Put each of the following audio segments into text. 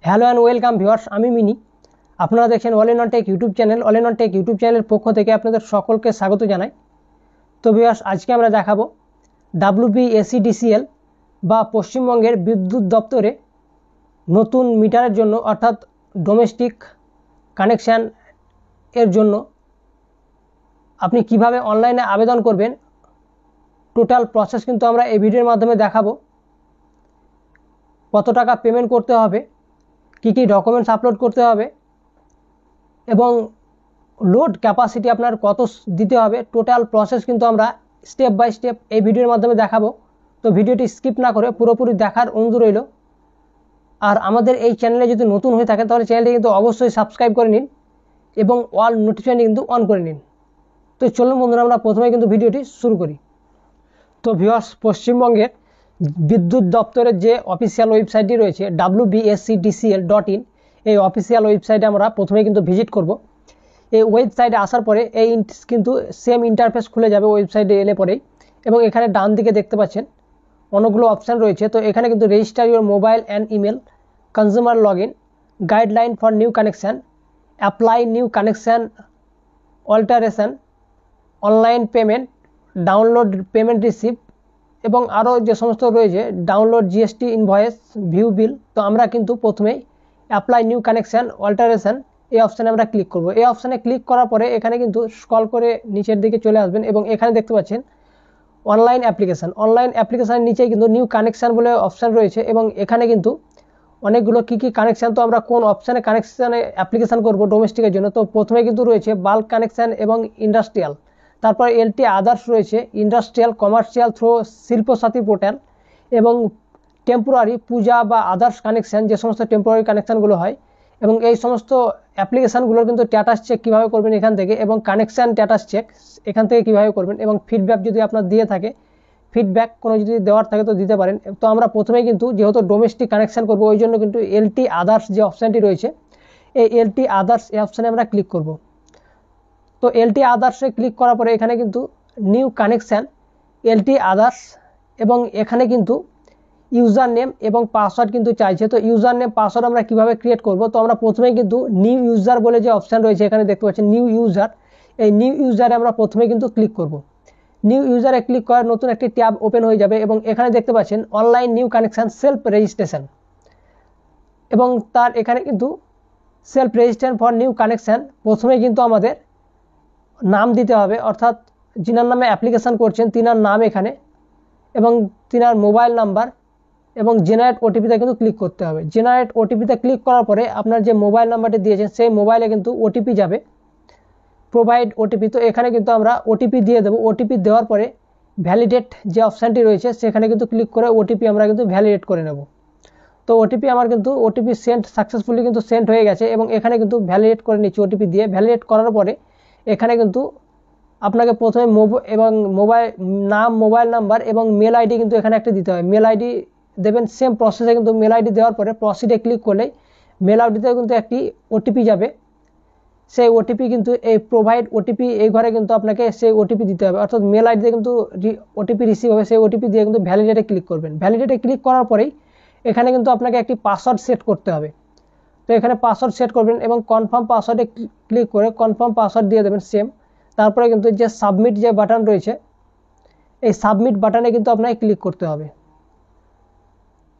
Hello and welcome viewers, আমি mini. আপনারা দেখছেন all in one take YouTube channel. All in one take YouTube চ্যানেলের পক্ষ থেকে আপনাদের সকলকে স্বাগত জানাই। তো ভিউয়ার্স, আজকে আমরা দেখাবো WBSEDCL বা পশ্চিমবঙ্গের বিদ্যুৎ দপ্তরে নতুন মিটারের জন্য অর্থাৎ ডোমেস্টিক কানেকশান এর জন্য আপনি কিভাবে অনলাইনে আবেদন করবেন। টোটাল প্রসেস কিন্তু আমরা এই ভিডিওর মাধ্যমে দেখাবো। কত টাকা পেমেন্ট করতে হবে, কী কী ডকুমেন্টস আপলোড করতে হবে এবং লোড ক্যাপাসিটি আপনার কত দিতে হবে, টোটাল প্রসেস কিন্তু আমরা স্টেপ বাই স্টেপ এই ভিডিওর মাধ্যমে দেখাবো। তো ভিডিওটি স্কিপ না করে পুরোপুরি দেখার অনুরোধ রইল। আর আমাদের এই চ্যানেলে যদি নতুন হয়ে থাকেন তাহলে চ্যানেলটি কিন্তু অবশ্যই সাবস্ক্রাইব করে নিন এবং অল নোটিফিকেশন কিন্তু অন করে নিন। তো চলুন বন্ধুরা, আমরা প্রথমে কিন্তু ভিডিওটি শুরু করি। তো ভিউয়ার্স, পশ্চিমবঙ্গের বিদ্যুৎ দপ্তরের যে অফিসিয়াল ওয়েবসাইটটি রয়েছে WBSEDCL.in, এই অফিসিয়াল ওয়েবসাইটে আমরা প্রথমে কিন্তু ভিজিট করব। এই ওয়েবসাইটে আসার পরে এই কিন্তু সেম ইন্টারফেস খুলে যাবে ওয়েবসাইটে এলে পরেই, এবং এখানে ডান দিকে দেখতে পাচ্ছেন অনেকগুলো অপশান রয়েছে। তো এখানে কিন্তু register your mobile and email, consumer log in, guideline for new connection, apply new connection, alteration, online payment, download payment receipt এবং আরও যে সমস্ত রয়েছে, download GST invoice, view bill. তো আমরা কিন্তু প্রথমেই অ্যাপ্লাই নিউ কানেকশান অল্টারেশান এই অপশানে আমরা ক্লিক করব। এই অপশানে ক্লিক করার পরে এখানে কিন্তু স্ক্রল করে নিচের দিকে চলে আসবেন এবং এখানে দেখতে পাচ্ছেন অনলাইন অ্যাপ্লিকেশান। অনলাইন অ্যাপ্লিকেশানের নিচেই কিন্তু নিউ কানেকশান বলে অপশান রয়েছে এবং এখানে কিন্তু অনেকগুলো কী কী কানেকশান, তো আমরা কোন অপশানে কানেকশানে অ্যাপ্লিকেশান করব ডোমেস্টিকের জন্য। তো প্রথমে কিন্তু রয়েছে বাল্ক কানেকশান এবং ইন্ডাস্ট্রিয়াল, তারপর LT আদার্স রয়েছে, industrial, commercial throw Shilpasathi portal এবং টেম্পোরারি পূজা বা আদার্স কানেকশান, যে সমস্ত টেম্পোরারি কানেকশানগুলো হয়। এবং এই সমস্ত অ্যাপ্লিকেশানগুলোর কিন্তু স্ট্যাটাস চেক কীভাবে করবেন এখান থেকে, এবং কানেকশান স্ট্যাটাস চেক এখান থেকে কীভাবে করবেন, এবং ফিডব্যাক যদি আপনার দিয়ে থাকে, ফিডব্যাক কোনো যদি দেওয়ার থাকে তো দিতে পারেন। তো আমরা প্রথমেই কিন্তু যেহেতু ডোমেস্টিক কানেকশান করব ওই জন্য কিন্তু LT আদার্স যে অপশানটি রয়েছে, এই LT আদার্স এই অপশানে আমরা ক্লিক করব। তো LT আদার্সে ক্লিক করার পরে এখানে কিন্তু নিউ কানেকশান LT আদার্স, এবং এখানে কিন্তু ইউজার নেম এবং পাসওয়ার্ড কিন্তু চাইছে। তো ইউজার নেম পাসওয়ার্ড আমরা কিভাবে ক্রিয়েট করব, তো আমরা প্রথমে কিন্তু নিউ ইউজার বলে যে অপশান রয়েছে এখানে দেখতে পাচ্ছেন নিউ ইউজার, এই নিউ ইউজারে আমরা প্রথমে কিন্তু ক্লিক করব। নিউ ইউজারে ক্লিক করার নতুন একটি ট্যাব ওপেন হয়ে যাবে এবং এখানে দেখতে পাচ্ছেন online new connection self registration, এবং তার এখানে কিন্তু self registration for new connection প্রথমে কিন্তু আমাদের নাম দিতে হবে, অর্থাৎ যিনার নামে অ্যাপ্লিকেশান করছেন তিনার নাম এখানে, এবং তিনার মোবাইল নাম্বার, এবং জেনারেট OTPতে কিন্তু ক্লিক করতে হবে। জেনারেট OTPতে ক্লিক করার পরে আপনার যে মোবাইল নাম্বারটি দিয়েছেন সেই মোবাইলে কিন্তু OTP যাবে, প্রোভাইড OTP। তো এখানে কিন্তু আমরা OTP দিয়ে দেবো। OTP দেওয়ার পরে ভ্যালিডেট যে অপশানটি রয়েছে সেখানে কিন্তু ক্লিক করে OTP আমরা কিন্তু ভ্যালিডেট করে নেব। তো OTP আমার কিন্তু OTP সেন্ড সাকসেসফুলি কিন্তু সেন্ড হয়ে গেছে, এবং এখানে কিন্তু ভ্যালিডেট করে নিচ্ছি OTP দিয়ে। ভ্যালিডেট করার পরে এখানে কিন্তু আপনাকে প্রথমে এবং মোবাইল নাম, মোবাইল নাম্বার এবং মেল আইডি কিন্তু এখানে একটা দিতে হয়। মেল আইডি দেবেন, সেম প্রসেসে কিন্তু মেল আইডি দেওয়ার পরে প্রসিডে ক্লিক করলেই মেল আইডিতে কিন্তু একটি OTP যাবে। সেই OTP কিন্তু এই প্রোভাইড OTP এই ঘরে কিন্তু আপনাকে সেই OTP দিতে হবে, অর্থাৎ মেল আইডিতে কিন্তু OTP রিসিভ হবে। সেই OTP দিয়ে কিন্তু ভ্যালিডেটে ক্লিক করবেন। ভ্যালিডেটে ক্লিক করার পরেই এখানে কিন্তু আপনাকে একটি পাসওয়ার্ড সেট করতে হবে। তো এখানে পাসওয়ার্ড সেট করবেন এবং কনফার্ম পাসওয়ার্ডে ক্লিক করে কনফার্ম পাসওয়ার্ড দিয়ে দেবেন সেম। তারপরে কিন্তু যে সাবমিট যে বাটন রয়েছে এই সাবমিট বাটনে কিন্তু আপনাকে ক্লিক করতে হবে।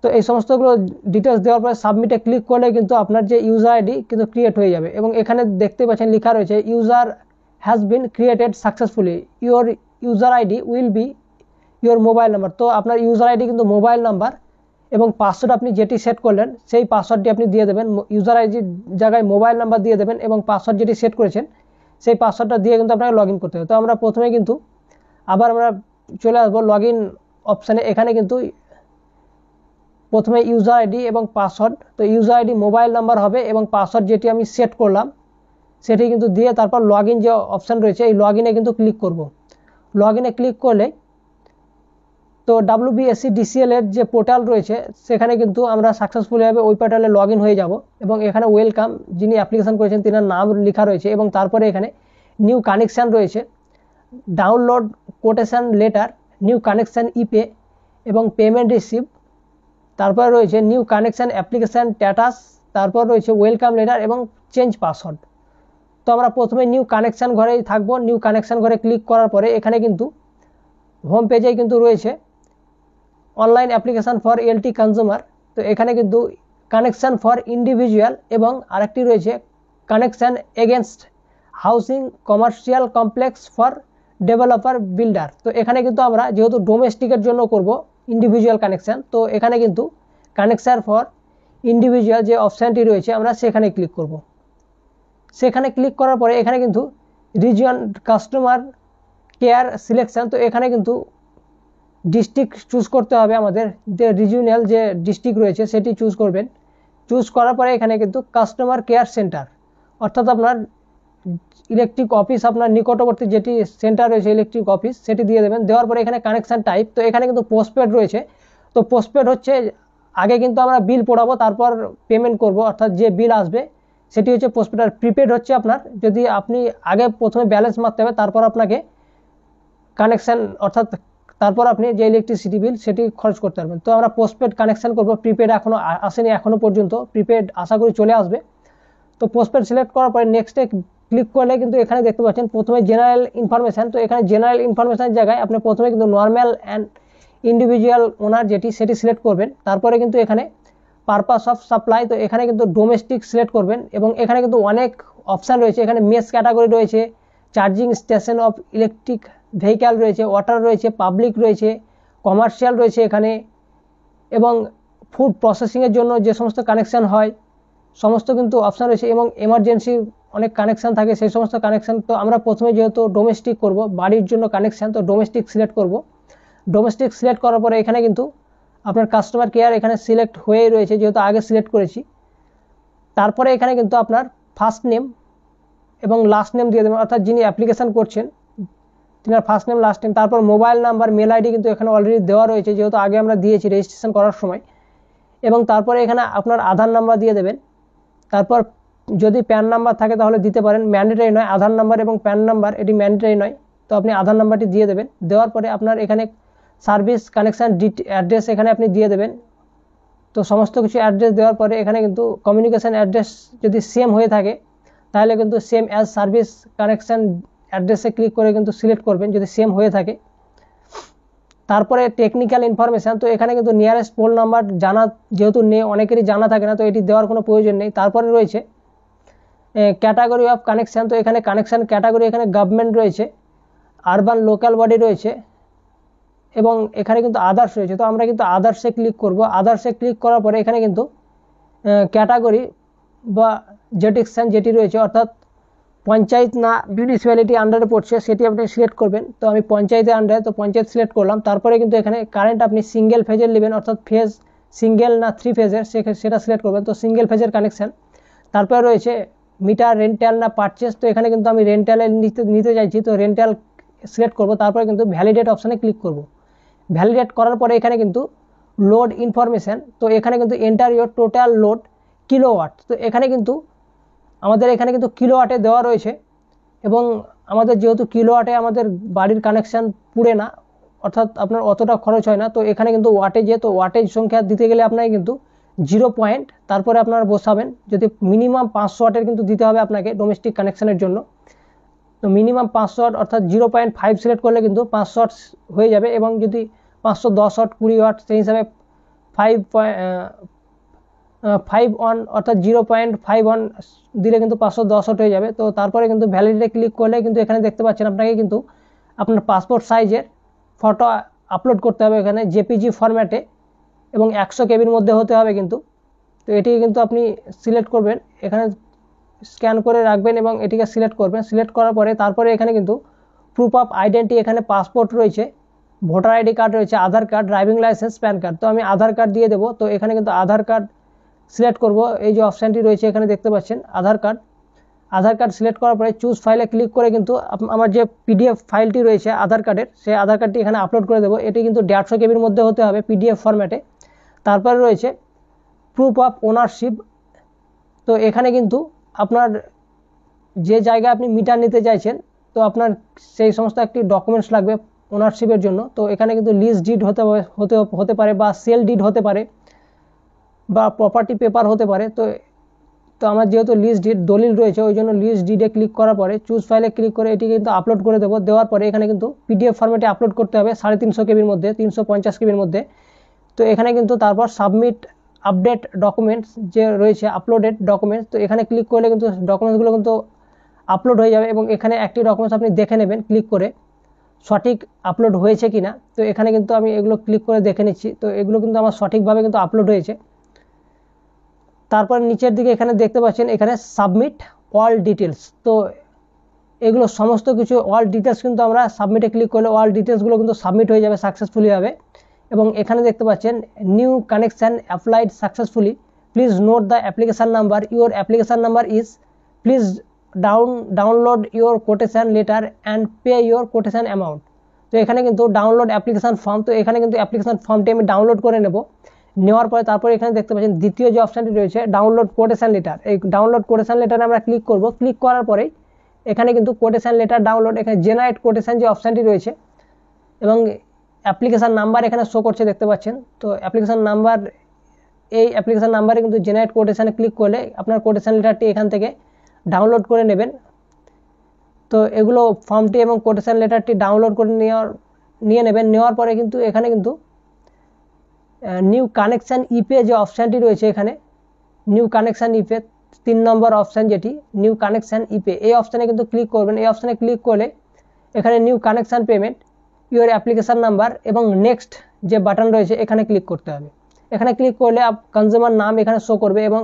তো এই সমস্তগুলো ডিটেলস দেওয়ার পরে সাবমিটে ক্লিক করলে কিন্তু আপনার যে ইউজার আইডি কিন্তু ক্রিয়েট হয়ে যাবে, এবং এখানে দেখতে পাচ্ছেন লেখা রয়েছে user has been created successfully, your user ID will be your mobile number. তো আপনার ইউজার আইডি কিন্তু মোবাইল নাম্বার এবং পাসওয়ার্ড আপনি যেটি সেট করলেন সেই পাসওয়ার্ডটি আপনি দিয়ে দেবেন। ইউজার আইডির জায়গায় মোবাইল নাম্বার দিয়ে দেবেন এবং পাসওয়ার্ড যেটি সেট করেছেন সেই পাসওয়ার্ডটা দিয়ে কিন্তু আপনাকে লগ ইন করতে হবে। তো আমরা প্রথমে কিন্তু আবার আমরা চলে আসবো লগ ইন অপশানে। এখানে কিন্তু প্রথমে ইউজার আইডি এবং পাসওয়ার্ড, তো ইউজার আইডি মোবাইল নাম্বার হবে এবং পাসওয়ার্ড যেটি আমি সেট করলাম সেটি কিন্তু দিয়ে তারপর লগ ইন যে অপশান রয়েছে এই লগ ইনে কিন্তু ক্লিক করব। লগ ইনে ক্লিক করলে তো WBSEDCL এর যে পোর্টাল রয়েছে সেখানে কিন্তু আমরা সাকসেসফুলিভাবে ওই পোর্টালে লগ ইন হয়ে যাব, এবং এখানে ওয়েলকাম যিনি অ্যাপ্লিকেশান করেছেন তিনার নাম লেখা রয়েছে, এবং তারপরে এখানে নিউ কানেকশান রয়েছে, download quotation letter, new connection epay এবং পেমেন্ট রিসিভ। তারপরে রয়েছে নিউ কানেকশান অ্যাপ্লিকেশান স্ট্যাটাস তারপর রয়েছে ওয়েলকাম লেটার এবং চেঞ্জ পাসওয়ার্ড। তো আমরা প্রথমে নিউ কানেকশান ঘরেই থাকবো। নিউ কানেকশান ঘরে ক্লিক করার পরে এখানে কিন্তু হোম পেজেই কিন্তু রয়েছে online application for LT consumer. তো এখানে কিন্তু কানেকশান ফর ইন্ডিভিজুয়াল এবং আরেকটি রয়েছে connection against housing commercial complex for developer builder. তো এখানে কিন্তু আমরা যেহেতু ডোমেস্টিকের জন্য করব ইন্ডিভিজুয়াল কানেকশান, তো এখানে কিন্তু কানেকশান ফর ইন্ডিভিজুয়াল যে অপশানটি রয়েছে আমরা সেখানে ক্লিক করব। সেখানে ক্লিক করার পরে এখানে কিন্তু রিজিয়ন কাস্টমার কেয়ার সিলেকশান, তো এখানে কিন্তু ডিস্ট্রিক্ট চুজ করতে হবে। আমাদের যে রিজিওনাল যে ডিস্ট্রিক্ট রয়েছে সেটি চুজ করবেন। চুজ করার পরে এখানে কিন্তু কাস্টমার কেয়ার সেন্টার, অর্থাৎ আপনার ইলেকট্রিক অফিস, আপনার নিকটবর্তী যেটি সেন্টার রয়েছে ইলেকট্রিক অফিস, সেটি দিয়ে দেবেন। দেওয়ার পরে এখানে কানেকশান টাইপ, তো এখানে কিন্তু পোস্টপেড রয়েছে। তো পোস্টপেড হচ্ছে আগে কিন্তু আমরা বিল পড়াবো তারপর পেমেন্ট করব, অর্থাৎ যে বিল আসবে সেটি হচ্ছে পোস্টপেড। আর প্রিপেড হচ্ছে আপনার যদি আপনি আগে প্রথমে ব্যালেন্স মারতে হবে তারপর আপনাকে কানেকশান, অর্থাৎ তারপর আপনি যে ইলেকট্রিসিটি বিল সেটি খরচ করতে পারবেন। তো আমরা পোস্টপেড কানেকশান করব। প্রিপেড এখনও আসেনি এখনও পর্যন্ত, প্রিপেড আশা করি চলে আসবে। তো পোস্টপেড সিলেক্ট করার পরে নেক্সটে ক্লিক করলে কিন্তু এখানে দেখতে পাচ্ছেন প্রথমে জেনারেল ইনফরমেশান। তো এখানে জেনারেল ইনফরমেশানের জায়গায় আপনি প্রথমে কিন্তু নর্মাল অ্যান্ড ইন্ডিভিজুয়াল ওনার যেটি সেটি সিলেক্ট করবেন। তারপরে কিন্তু এখানে পারপাস অফ সাপ্লাই, তো এখানে কিন্তু ডোমেস্টিক সিলেক্ট করবেন। এবং এখানে কিন্তু অনেক অপশান রয়েছে, এখানে মেস ক্যাটাগরি রয়েছে, charging station of electric vehicle রয়েছে, ওয়াটার রয়েছে, পাবলিক রয়েছে, কমার্শিয়াল রয়েছে এখানে, এবং ফুড প্রসেসিংয়ের জন্য যে সমস্ত কানেকশান হয় সমস্ত কিন্তু অপশান রয়েছে, এবং এমার্জেন্সি অনেক কানেকশান থাকে সেই সমস্ত কানেকশান। তো আমরা প্রথমে যেহেতু ডোমেস্টিক করব, বাড়ির জন্য কানেকশান, তো ডোমেস্টিক সিলেক্ট করব। ডোমেস্টিক সিলেক্ট করার পরে এখানে কিন্তু আপনার কাস্টমার কেয়ার এখানে সিলেক্ট হয়ে রয়েছে যেহেতু আগে সিলেক্ট করেছি। তারপরে এখানে কিন্তু আপনার ফার্স্ট নেম এবং লাস্ট নেম দিয়ে দেবেন, অর্থাৎ যিনি অ্যাপ্লিকেশান করছেন তিনার ফার্স্ট নেম লাস্ট নেম। তারপর মোবাইল নাম্বার, মেল আইডি কিন্তু এখানে অলরেডি দেওয়া রয়েছে যেহেতু আগে আমরা দিয়েছি রেজিস্ট্রেশন করার সময়। এবং তারপরে এখানে আপনার আধার নাম্বার দিয়ে দেবেন। তারপর যদি প্যান নাম্বার থাকে তাহলে দিতে পারেন, ম্যান্ডেটরি নয়। আধার নাম্বার এবং প্যান নাম্বার এটি ম্যান্ডেটরি নয়, তো আপনি আধার নাম্বারটি দিয়ে দেবেন। দেওয়ার পরে আপনার এখানে সার্ভিস কানেকশান অ্যাড্রেস এখানে আপনি দিয়ে দেবেন। তো সমস্ত কিছু অ্যাড্রেস দেওয়ার পরে এখানে কিন্তু কমিউনিকেশান অ্যাড্রেস যদি সেম হয়ে থাকে তাহলে কিন্তু সেম অ্যাজ সার্ভিস কানেকশান অ্যাড্রেসে ক্লিক করে কিন্তু সিলেক্ট করবেন যদি সেম হয়ে থাকে। তারপরে টেকনিক্যাল ইনফরমেশান, তো এখানে কিন্তু নিয়ারেস্ট পোল নাম্বার জানা যেহেতু নেই, অনেকেরই জানা থাকে না, তো এটি দেওয়ার কোনো প্রয়োজন নেই। তারপরে রয়েছে ক্যাটাগরি অফ কানেকশান, তো এখানে কানেকশান ক্যাটাগরি এখানে গভর্নমেন্ট রয়েছে, আরবান লোকাল বডি রয়েছে, এবং এখানে কিন্তু আদার্স রয়েছে। তো আমরা কিন্তু আদার্সে ক্লিক করব। আদার্সে ক্লিক করার পরে এখানে কিন্তু ক্যাটাগরি বা জেটিকশান যেটি রয়েছে, অর্থাৎ পঞ্চায়েত না মিউনিসিপ্যালিটি আন্ডারে পড়ছে সেটি আপনি সিলেক্ট করবেন। তো আমি পঞ্চায়েতের আন্ডারে, তো পঞ্চায়েত সিলেক্ট করলাম। তারপরে কিন্তু এখানে কারেন্ট আপনি সিঙ্গেল ফেজের নেবেন, অর্থাৎ ফেজ সিঙ্গেল না 3 ফেজের সেটা সিলেক্ট করবেন। তো সিঙ্গেল ফেজের কানেকশান। তারপরে রয়েছে মিটার রেন্টাল না পারচেস, তো এখানে কিন্তু আমি রেন্টালে নিতে চাইছি, তো রেন্টাল সিলেক্ট করব। তারপরে কিন্তু ভ্যালিডেট অপশানে ক্লিক করব। ভ্যালিডেট করার পরে এখানে কিন্তু লোড ইনফরমেশান, তো এখানে কিন্তু enter your total load kilowatt, তো এখানে কিন্তু আমাদের এখানে কিন্তু কিলোওয়াটে দেওয়া রয়েছে। এবং আমাদের যেহেতু কিলোওয়াটে আমাদের বাড়ির কানেকশান পুড়ে না, অর্থাৎ আপনার অতটা খরচ হয় না, তো এখানে কিন্তু ওয়াটেজে, তো ওয়াটেজ সংখ্যা দিতে গেলে আপনাকে কিন্তু 0 পয়েন্ট তারপরে আপনারা বসাবেন। যদি মিনিমাম 500 ওয়াটের কিন্তু দিতে হবে আপনাকে ডোমেস্টিক কানেকশানের জন্য। তো মিনিমাম 500 ওয়াট অর্থাৎ 0.5 সিলেক্ট করলে কিন্তু 500 ওয়াট হয়ে যাবে। এবং যদি 510 ওয়াট 20 ওয়াট সেই হিসাবে 5.1 অর্থাৎ 0.51 দিলে কিন্তু 510 ওয়াট হয়ে যাবে। তো তারপরে কিন্তু ভ্যালিডিটি ক্লিক করলে কিন্তু এখানে দেখতে পাচ্ছেন আপনাকে কিন্তু আপনার পাসপোর্ট সাইজের ফটো আপলোড করতে হবে এখানে জেপিজি ফরম্যাটে, এবং 100 কেবির মধ্যে হতে হবে কিন্তু। তো এটি কিন্তু আপনি সিলেক্ট করবেন, এখানে স্ক্যান করে রাখবেন এবং এটিকে সিলেক্ট করবেন। সিলেক্ট করার পরে তারপরে এখানে কিন্তু প্রুফ অফ আইডেন্টি, এখানে পাসপোর্ট রয়েছে, ভোটার আইডি কার্ড রয়েছে, Aadhaar card, driving licence, PAN card. তো আমি আধার কার্ড দিয়ে দেবো। তো এখানে কিন্তু আধার কার্ড সিলেক্ট করব। এই যে অপশানটি রয়েছে এখানে দেখতে পাচ্ছেন আধার কার্ড। আধার কার্ড সিলেক্ট করার পরে চুজ ফাইলে ক্লিক করে কিন্তু আমার যে পিডিএফ ফাইলটি রয়েছে আধার কার্ডের, সেই আধার কার্ডটি এখানে আপলোড করে দেবো। এটি কিন্তু 150 কেবির মধ্যে হতে হবে পিডিএফ ফরম্যাটে। তারপরে রয়েছে প্রুফ অফ ওনারশিপ, তো এখানে কিন্তু আপনার যে জায়গায় আপনি মিটার নিতে চাইছেন তো আপনার সেই সমস্ত একটি ডকুমেন্টস লাগবে ওনারশিপের জন্য। তো এখানে কিন্তু লিজ ডিড হতে পারে বা সেল ডিড হতে পারে বা প্রপার্টি পেপার হতে পারে। তো তো আমার যেহেতু লিস্ট ডিড দলিল রয়েছে ওই জন্য লিস্ট ডিডে ক্লিক করার পরে চুজ ফাইলে ক্লিক করে এটি কিন্তু আপলোড করে দেবো। দেওয়ার পরে এখানে কিন্তু পিডিএফ ফরম্যাটে আপলোড করতে হবে 350 কেবির মধ্যে, 350 কেবির মধ্যে। তো এখানে কিন্তু তারপর সাবমিট আপডেট ডকুমেন্টস যে রয়েছে আপলোডেড ডকুমেন্টস, তো এখানে ক্লিক করলে কিন্তু ডকুমেন্টসগুলো কিন্তু আপলোড হয়ে যাবে এবং এখানে একটি ডকুমেন্টস আপনি দেখে নেবেন ক্লিক করে সঠিক আপলোড হয়েছে কিনা। তো এখানে কিন্তু আমি এগুলো ক্লিক করে দেখে নিচ্ছি, তো এগুলো কিন্তু আমার সঠিকভাবে কিন্তু আপলোড হয়েছে। তারপর নিচের দিকে এখানে দেখতে পাচ্ছেন এখানে সাবমিট অল ডিটেলস, তো এগুলো সমস্ত কিছু অল ডিটেলস কিন্তু আমরা সাবমিটে ক্লিক করলে অল ডিটেলসগুলো কিন্তু সাবমিট হয়ে যাবে সাকসেসফুলি হবে। এবং এখানে দেখতে পাচ্ছেন new connection applied successfully, please note the application number, your application number is, please download your quotation letter and pay your quotation amount. তো এখানে কিন্তু ডাউনলোড অ্যাপ্লিকেশান ফর্ম, তো এখানে কিন্তু অ্যাপ্লিকেশান ফর্মটি আমি ডাউনলোড করে নেব। নেওয়ার পরে তারপরে এখানে দেখতে পাচ্ছেন দ্বিতীয় যে অপশানটি রয়েছে ডাউনলোড কোটেশন লেটার, এই ডাউনলোড কোটেশন লেটারে আমরা ক্লিক করব। ক্লিক করার পরেই এখানে কিন্তু কোটেশন লেটার ডাউনলোড, এখানে জেনারেট কোটেশন যে অপশানটি রয়েছে এবং অ্যাপ্লিকেশান নাম্বার এখানে শো করছে দেখতে পাচ্ছেন। তো অ্যাপ্লিকেশান নাম্বার, এই অ্যাপ্লিকেশান নাম্বারে কিন্তু জেনারেট কোটেশানে ক্লিক করলে আপনার কোটেশন লেটারটি এখান থেকে ডাউনলোড করে নেবেন। তো এগুলো ফর্মটি এবং কোটেশন লেটারটি ডাউনলোড করে নিয়ে নেবেন। নেওয়ার পরে কিন্তু এখানে কিন্তু নিউ কানেকশান ইপে যে অপশানটি রয়েছে, এখানে নিউ কানেকশান ইপে 3 নম্বর অপশান যেটি নিউ কানেকশান ইপে, এই অপশানে কিন্তু ক্লিক করবেন। এই অপশানে ক্লিক করলে এখানে new connection payment, your application number এবং নেক্সট যে বাটন রয়েছে এখানে ক্লিক করতে হবে। এখানে ক্লিক করলে কনজিউমার নাম এখানে শো করবে এবং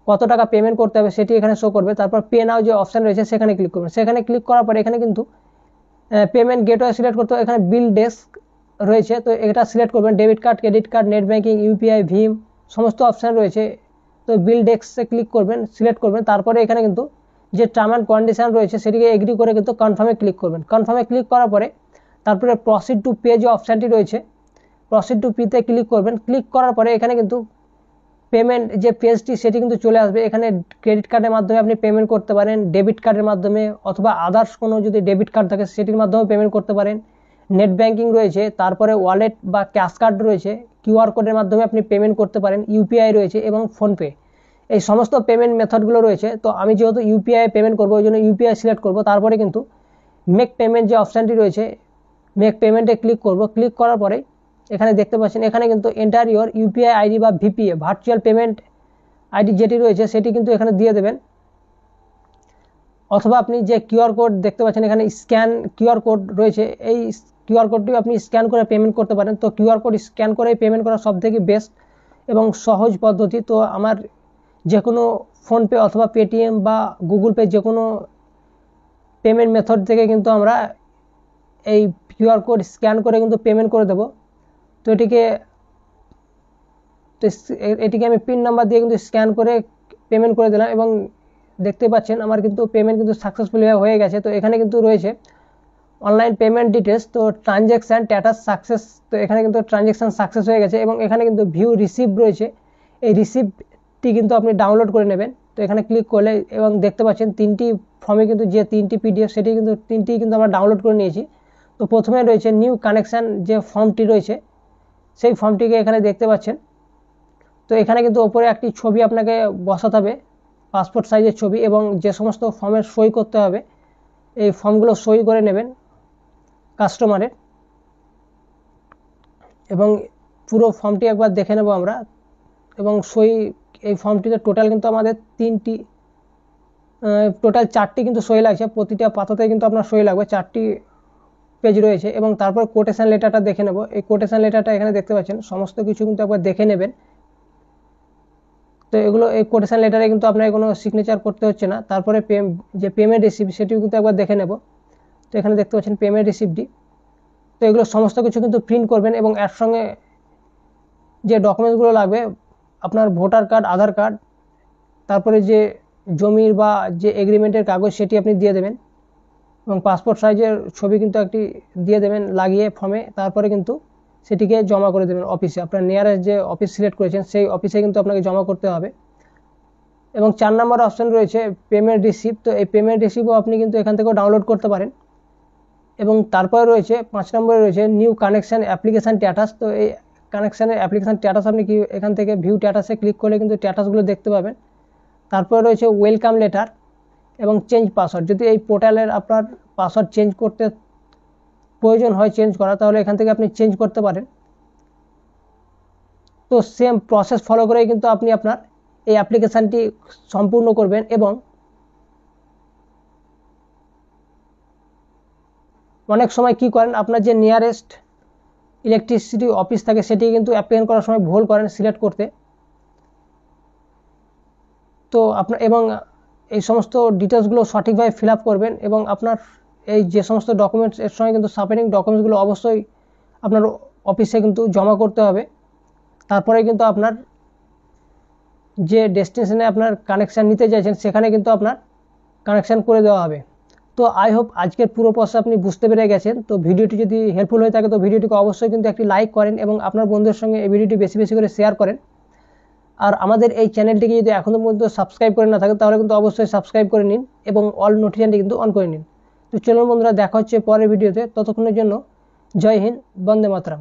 কত টাকা পেমেন্ট করতে হবে সেটি এখানে শো করবে। তারপর পে নাও যে অপশান রয়েছে সেখানে ক্লিক করবেন। সেখানে ক্লিক করার পরে এখানে কিন্তু পেমেন্ট গেটওয়ে সিলেক্ট করতে হবে। এখানে বিল ডেস্ক রয়েছে, তো এটা সিলেক্ট করবেন। Debit card, credit card, net banking, UPI, ভীম সমস্ত অপশান রয়েছে। তো বিল ডেস্কে ক্লিক করবেন, সিলেক্ট করবেন। তারপরে এখানে কিন্তু যে টার্ম অ্যান্ড কন্ডিশন রয়েছে সেটিকে এগ্রি করে কিন্তু কনফার্মে ক্লিক করবেন। কনফার্মে ক্লিক করার পরে তারপরে প্রসিড টু পে যে অপশানটি রয়েছে প্রসিড টু পেতে ক্লিক করবেন। ক্লিক করার পরে এখানে কিন্তু পেমেন্ট যে পেজটি সেটি কিন্তু চলে আসবে। এখানে ক্রেডিট কার্ডের মাধ্যমে আপনি পেমেন্ট করতে পারেন, ডেবিট কার্ডের মাধ্যমে অথবা আদার্স কোনো যদি ডেবিট কার্ড থাকে সেটির মাধ্যমে পেমেন্ট করতে পারেন। নেট ব্যাঙ্কিং রয়েছে, তারপরে ওয়ালেট বা ক্যাশ কার্ড রয়েছে, কিউআর কোডের মাধ্যমে আপনি পেমেন্ট করতে পারেন, ইউপিআই রয়েছে এবং ফোনপে, এই সমস্ত পেমেন্ট মেথডগুলো রয়েছে। তো আমি যেহেতু ইউপিআই পেমেন্ট করবো ওই জন্য ইউপিআই সিলেক্ট করবো। তারপরে কিন্তু মেক পেমেন্ট যে অপশানটি রয়েছে মেক পেমেন্টে ক্লিক করব। ক্লিক করার পরে এখানে দেখতে পাচ্ছেন এখানে কিন্তু এন্টার ইউর ইউপিআই আইডি বা ভিপিএ ভার্চুয়াল পেমেন্ট আইডি যেটি রয়েছে সেটি কিন্তু এখানে দিয়ে দেবেন। অথবা আপনি যে কিউআর কোড দেখতে পাচ্ছেন এখানে স্ক্যান কিউআর কোড রয়েছে, এই কিউআর কোডটি আপনি স্ক্যান করে পেমেন্ট করতে পারেন। তো কিউআর কোড স্ক্যান করে পেমেন্ট করা সবথেকে বেস্ট এবং সহজ পদ্ধতি। তো আমার যে কোনো ফোনপে অথবা পেটিএম বা গুগল পে যে কোনো পেমেন্ট মেথড থেকে কিন্তু আমরা এই কিউআর কোড স্ক্যান করে কিন্তু পেমেন্ট করে দেব। তো এটিকে আমি পিন নাম্বার দিয়ে কিন্তু স্ক্যান করে পেমেন্ট করে দিলাম এবং দেখতে পাচ্ছেন আমার কিন্তু পেমেন্ট কিন্তু সাকসেসফুলি হয়ে গেছে। তো এখানে কিন্তু রয়েছে অনলাইন পেমেন্ট ডিটেলস, তো ট্রানজ্যাকশান স্ট্যাটাস সাকসেস, তো এখানে কিন্তু ট্রানজ্যাকশান সাকসেস হয়ে গেছে এবং এখানে কিন্তু ভিউ রিসিভ রয়েছে, এই রিসিপ্টটি কিন্তু আপনি ডাউনলোড করে নেবেন। তো এখানে ক্লিক করলে এবং দেখতে পাচ্ছেন 3টি ফর্মে কিন্তু যে 3টি পিডিএফ সেটি কিন্তু 3টি কিন্তু আমরা ডাউনলোড করে নিয়েছি। তো প্রথমে রয়েছে নিউ কানেকশান যে ফর্মটি রয়েছে সেই ফর্মটিকে এখানে দেখতে পাচ্ছেন। তো এখানে কিন্তু ওপরে একটি ছবি আপনাকে বসাতে হবে, পাসপোর্ট সাইজের ছবি, এবং যে সমস্ত ফর্মের সই করতে হবে এই ফর্মগুলো সই করে নেবেন কাস্টমারের। এবং পুরো ফর্মটি একবার দেখে নেব আমরা এবং সই, এই ফর্মটিতে টোটাল কিন্তু আমাদের টোটাল 4টি কিন্তু সই লাগছে, প্রতিটা পাতাতে কিন্তু আপনার সই লাগবে, 4টি পেজ রয়েছে। এবং তারপর কোটেশন লেটারটা দেখে নেব। এই কোটেশন লেটারটা এখানে দেখতে পাচ্ছেন সমস্ত কিছু কিন্তু একবার দেখে নেবেন। তো এগুলো এই কোটেশন লেটারে কিন্তু আপনার কোনো সিগনেচার করতে হচ্ছে না। তারপরে যে পেমেন্ট রিসিপ্ট সেটিও কিন্তু একবার দেখে নেব। তো এখানে দেখতে পাচ্ছেন পেমেন্ট রিসিপ্টটি। তো এগুলো সমস্ত কিছু কিন্তু প্রিন্ট করবেন এবং এর সঙ্গে যে ডকুমেন্টসগুলো লাগবে আপনার ভোটার কার্ড, আধার কার্ড, তারপরে যে জমির বা যে এগ্রিমেন্টের কাগজ সেটি আপনি দিয়ে দেবেন এবং পাসপোর্ট সাইজের ছবি কিন্তু একটি দিয়ে দেবেন লাগিয়ে ফর্মে। তারপরে কিন্তু সেটিকে জমা করে দেবেন অফিসে, আপনার নিয়ারেস্ট যে অফিস সিলেক্ট করেছেন সেই অফিসে কিন্তু আপনাকে জমা করতে হবে। এবং 4 নম্বর অপশান রয়েছে পেমেন্ট রিসিপ্ট, তো এই পেমেন্ট রিসিপ্টও আপনি কিন্তু এখান থেকেও ডাউনলোড করতে পারেন। এবং তারপরে রয়েছে 5 নম্বরে রয়েছে নিউ কানেকশান অ্যাপ্লিকেশান স্ট্যাটাস, তো এই কানেকশানের অ্যাপ্লিকেশান স্ট্যাটাস আপনি কি এখান থেকে ভিউ স্ট্যাটাসে ক্লিক করলে কিন্তু স্ট্যাটাসগুলো দেখতে পাবেন। তারপরে রয়েছে ওয়েলকাম লেটার এবং চেঞ্জ পাসওয়ার্ড। যদি এই পোর্টালের আপনার পাসওয়ার্ড চেঞ্জ করতে প্রয়োজন হয় চেঞ্জ করা, তাহলে এখান থেকে আপনি চেঞ্জ করতে পারেন। তো সেম প্রসেস ফলো করেই কিন্তু আপনি আপনার এই অ্যাপ্লিকেশানটি সম্পূর্ণ করবেন। এবং অনেক সময় কি করেন, আপনার যে নিয়ারেস্ট ইলেকট্রিসিটি অফিস থাকে সেটি কিন্তু অ্যাপ্লিকেশন করার সময় ভুল করেন সিলেক্ট করতে। তো আপনার এবং এই সমস্ত ডিটেলসগুলো সঠিকভাবে ফিল আপ করবেন এবং আপনার এই যে সমস্ত ডকুমেন্টস এর সঙ্গে কিন্তু সাপোর্টিং ডকুমেন্টসগুলো অবশ্যই আপনার অফিসে কিন্তু জমা করতে হবে। তারপরে কিন্তু আপনার যে ডেস্টিনেশনে আপনার কানেকশান নিতে চাইছেন সেখানে কিন্তু আপনার কানেকশান করে দেওয়া হবে। তো আই হোপ আজকের পুরো প্রসেস আপনি বুঝতে পেরে গেছেন। তো ভিডিওটি যদি হেল্পফুল হয়ে থাকে তো ভিডিওটিকে অবশ্যই কিন্তু একটি লাইক করেন এবং আপনার বন্ধুদের সঙ্গে এই ভিডিওটি বেশি বেশি করে শেয়ার করেন। আর আমাদের এই চ্যানেলটিকে যদি এখনও পর্যন্ত সাবস্ক্রাইব করে না থাকেন তাহলে কিন্তু অবশ্যই সাবস্ক্রাইব করে নিন এবং অল নোটিফিকেশনটি কিন্তু অন করে নিন। তো চলুন বন্ধুরা, দেখা হচ্ছে পরের ভিডিওতে। ততক্ষণের জন্য জয় হিন্দ, বন্দে মাতরম।